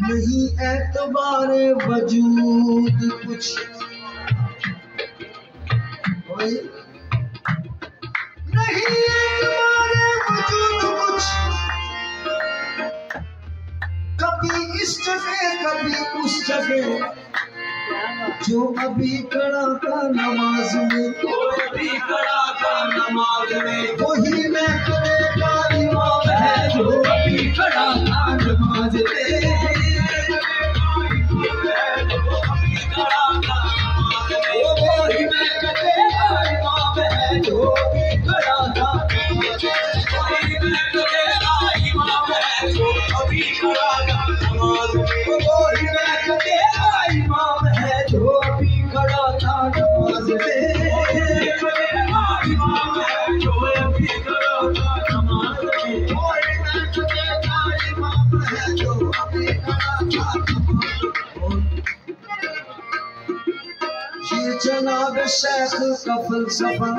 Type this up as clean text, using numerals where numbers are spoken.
नहीं एतबारे वजूद कुछ नहीं एतबारे वजूद कुछ, कभी इस जगह कभी उस जगह, जो अभी खड़ा था नमाज में, अभी खड़ा था नमाज में, वही मैं करेगा इमाम है जो अभी खड़ा था नमाज में। जनाब शेख का फलसफा